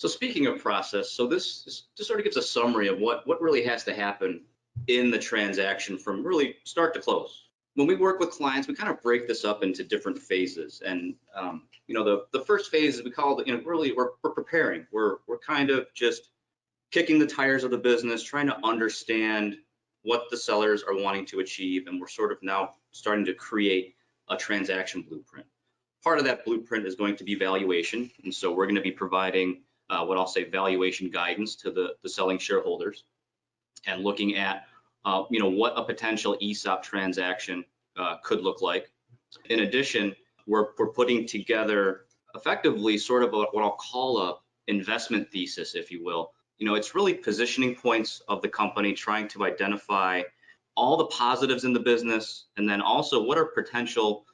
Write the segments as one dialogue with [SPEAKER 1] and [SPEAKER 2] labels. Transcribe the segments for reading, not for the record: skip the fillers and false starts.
[SPEAKER 1] So speaking of process, so this just sort of gives a summary of what really has to happen in the transaction from really start to close. When we work with clients, we kind of break this up into different phases. And the first phase is we call it, really we're preparing. We're kind of just kicking the tires of the business, trying to understand what the sellers are wanting to achieve, and we're sort of now starting to create a transaction blueprint. Part of that blueprint is going to be valuation, and so we're going to be providing what I'll say valuation guidance to the selling shareholders, and looking at what a potential ESOP transaction could look like. In addition, we're putting together effectively sort of what I'll call a investment thesis, if you will. It's really positioning points of the company, trying to identify all the positives in the business, and then also what are potential,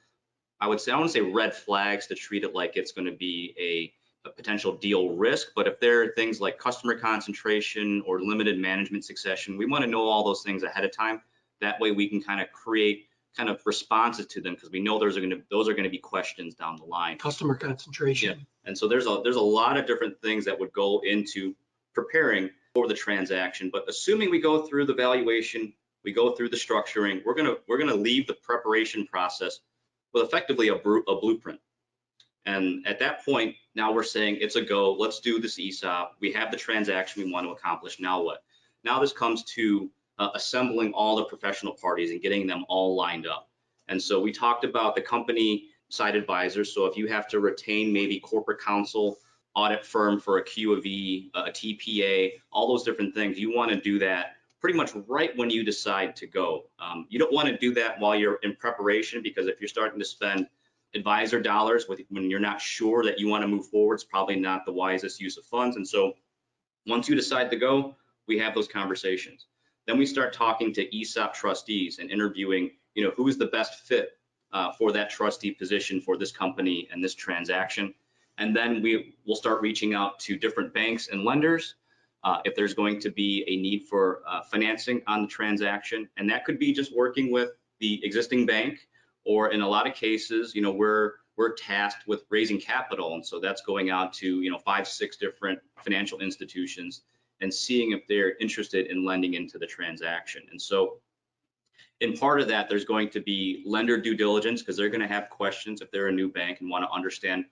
[SPEAKER 1] I want to say red flags, to treat it like it's going to be a potential deal risk. But if there are things like customer concentration or limited management succession, we want to know all those things ahead of time. That way we can kind of create kind of responses to them, because we know those are going to be questions down the line.
[SPEAKER 2] Customer concentration.
[SPEAKER 1] Yeah. And so there's a lot of different things that would go into preparing for the transaction. But assuming we go through the valuation, we go through the structuring, we're gonna leave the preparation process with effectively a blueprint. And at that point, now we're saying it's a go. Let's do this ESOP. We have the transaction we want to accomplish. Now what? Now this comes to assembling all the professional parties and getting them all lined up. And so we talked about the company side advisors. So if you have to retain maybe corporate counsel, audit firm for a Q of E, a TPA, all those different things, you want to do that pretty much right when you decide to go. You don't want to do that while you're in preparation, because if you're starting to spend advisor dollars when you're not sure that you want to move forward, it's probably not the wisest use of funds. And so once you decide to go, we have those conversations. Then we start talking to ESOP trustees and interviewing, who is the best fit for that trustee position for this company and this transaction. And then we'll start reaching out to different banks and lenders if there's going to be a need for financing on the transaction. And that could be just working with the existing bank, or in a lot of cases, we're tasked with raising capital. And so that's going out to 5-6 different financial institutions and seeing if they're interested in lending into the transaction. And so in part of that, there's going to be lender due diligence, because they're going to have questions if they're a new bank and want to understand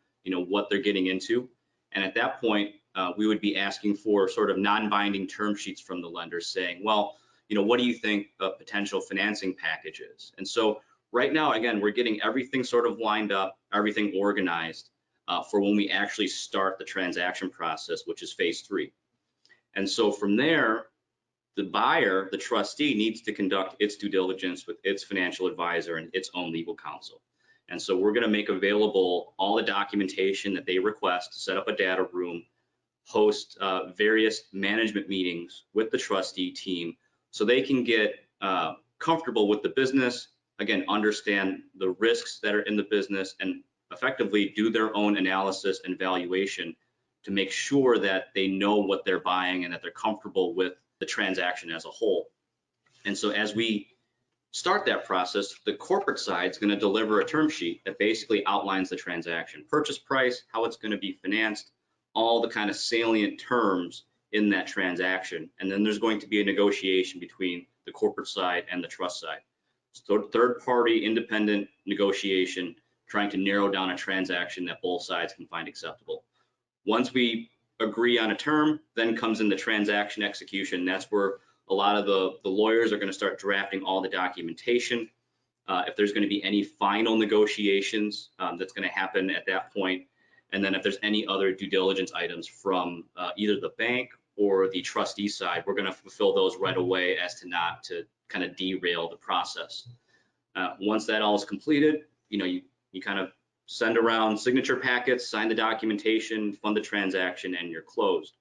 [SPEAKER 1] what they're getting into. And at that point, we would be asking for sort of non-binding term sheets from the lenders saying, well, what do you think a potential financing package is? And so right now, again, we're getting everything sort of lined up, everything organized for when we actually start the transaction process, which is phase 3. And so from there, the buyer, the trustee, needs to conduct its due diligence with its financial advisor and its own legal counsel. And so we're going to make available all the documentation that they request, set up a data room, host various management meetings with the trustee team so they can get comfortable with the business, again, understand the risks that are in the business, and effectively do their own analysis and valuation to make sure that they know what they're buying and that they're comfortable with the transaction as a whole. And so as we start that process, the corporate side is going to deliver a term sheet that basically outlines the transaction, purchase price, how it's going to be financed, all the kind of salient terms in that transaction. And then there's going to be a negotiation between the corporate side and the trust side. So third party independent negotiation, trying to narrow down a transaction that both sides can find acceptable. Once we agree on a term, then comes in the transaction execution. That's where a lot of the lawyers are going to start drafting all the documentation. If there's going to be any final negotiations, that's going to happen at that point. And then if there's any other due diligence items from either the bank or the trustee side, we're going to fulfill those right away as to not to kind of derail the process. Once that all is completed, you kind of send around signature packets, sign the documentation, fund the transaction, and you're closed.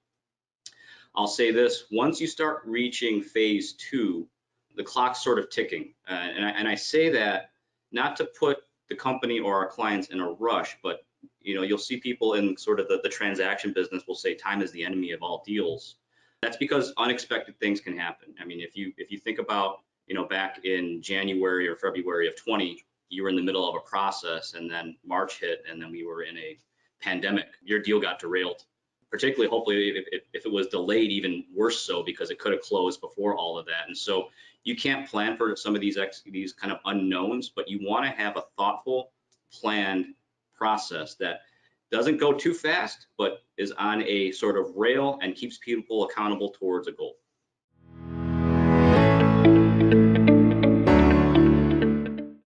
[SPEAKER 1] I'll say this, once you start reaching phase 2, the clock's sort of ticking. And I say that not to put the company or our clients in a rush, but you'll see people in sort of the transaction business will say time is the enemy of all deals. That's because unexpected things can happen. I mean, if you think about, back in January or February of 20, you were in the middle of a process, and then March hit, and then we were in a pandemic. Your deal got derailed. particularly hopefully if it was delayed, even worse so, because it could have closed before all of that. And so you can't plan for some of these kind of unknowns, but you want to have a thoughtful, planned process that doesn't go too fast, but is on a sort of rail and keeps people accountable towards a goal.